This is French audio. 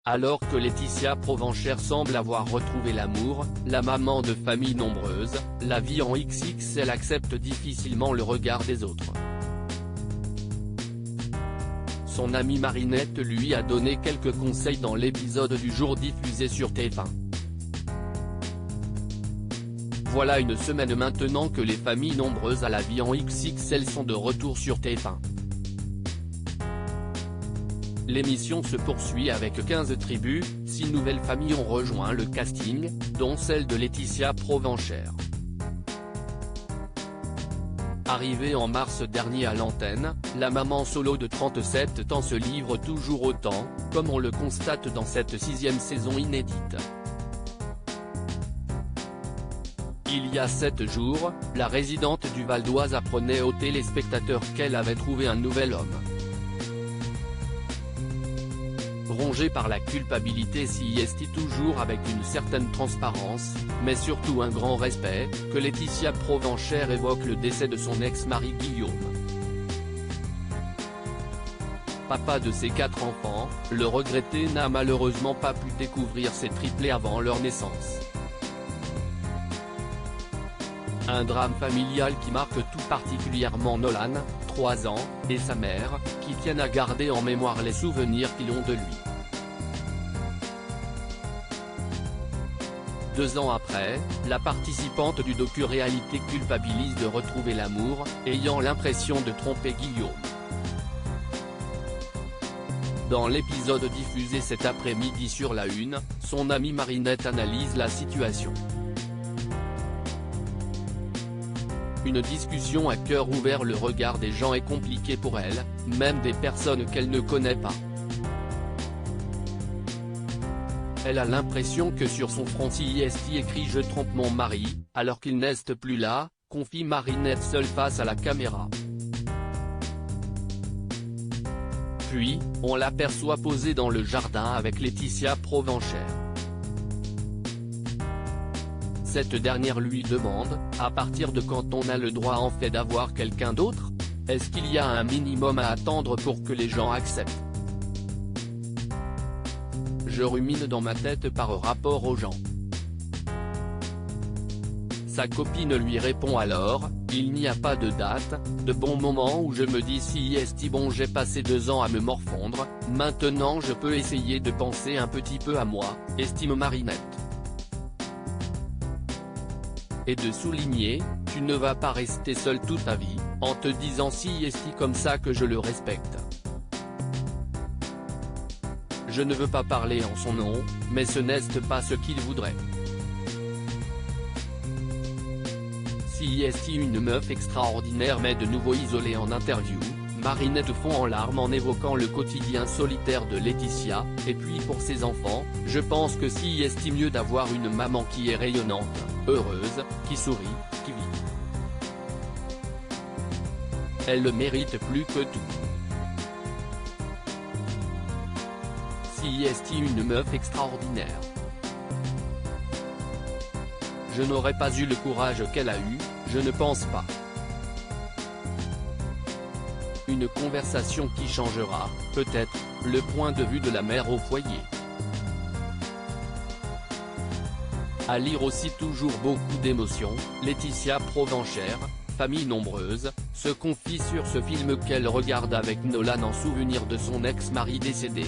Alors que Laetitia Provencher semble avoir retrouvé l'amour, la maman de famille nombreuse, la vie en XXL accepte difficilement le regard des autres. Son amie Marinette lui a donné quelques conseils dans l'épisode du jour diffusé sur TF1. Voilà une semaine maintenant que les familles nombreuses à la vie en XXL sont de retour sur TF1. L'émission se poursuit avec 15 tribus, 6 nouvelles familles ont rejoint le casting, dont celle de Laetitia Provencher. Arrivée en mars dernier à l'antenne, la maman solo de 37 ans se livre toujours autant, comme on le constate dans cette 6e saison inédite. Il y a 7 jours, la résidente du Val d'Oise apprenait aux téléspectateurs qu'elle avait trouvé un nouvel homme. Rongée par la culpabilité est toujours avec une certaine transparence, mais surtout un grand respect, que Laetitia Provencher évoque le décès de son ex-mari Guillaume. Papa de ses 4 enfants, le regretté n'a malheureusement pas pu découvrir ses triplés avant leur naissance. Un drame familial qui marque tout particulièrement Nolan, 3 ans, et sa mère, qui tiennent à garder en mémoire les souvenirs qu'ils ont de lui. 2 ans après, la participante du docu-réalité culpabilise de retrouver l'amour, ayant l'impression de tromper Guillaume. Dans l'épisode diffusé cet après-midi sur La Une, son amie Marinette analyse la situation. Une discussion à cœur ouvert, le regard des gens est compliqué pour elle, même des personnes qu'elle ne connaît pas. Elle a l'impression que sur son front écrit « Je trompe mon mari », alors qu'il n'est plus là, confie Marinette seule face à la caméra. Puis, on l'aperçoit posée dans le jardin avec Laetitia Provencher. Cette dernière lui demande, à partir de quand on a le droit en fait d'avoir quelqu'un d'autre? Est-ce qu'il y a un minimum à attendre pour que les gens acceptent? Je rumine dans ma tête par rapport aux gens. Sa copine lui répond alors, il n'y a pas de date, de bon moment où je me dis si bon j'ai passé 2 ans à me morfondre, maintenant je peux essayer de penser un petit peu à moi, estime Marinette. Et de souligner, tu ne vas pas rester seule toute ta vie, en te disant si comme ça que je le respecte. Je ne veux pas parler en son nom, mais ce n'est pas ce qu'il voudrait. Si une meuf extraordinaire mais de nouveau isolée en interview, Marinette fond en larmes en évoquant le quotidien solitaire de Laetitia, et puis pour ses enfants, je pense que si mieux d'avoir une maman qui est rayonnante, heureuse, qui sourit, qui vit. Elle le mérite plus que tout. Si une meuf extraordinaire. Je n'aurais pas eu le courage qu'elle a eu, je ne pense pas. Une conversation qui changera, peut-être, le point de vue de la mère au foyer. À lire aussi toujours beaucoup d'émotions, Laetitia Provencher, famille nombreuse, se confie sur ce film qu'elle regarde avec Nolan en souvenir de son ex-mari décédé.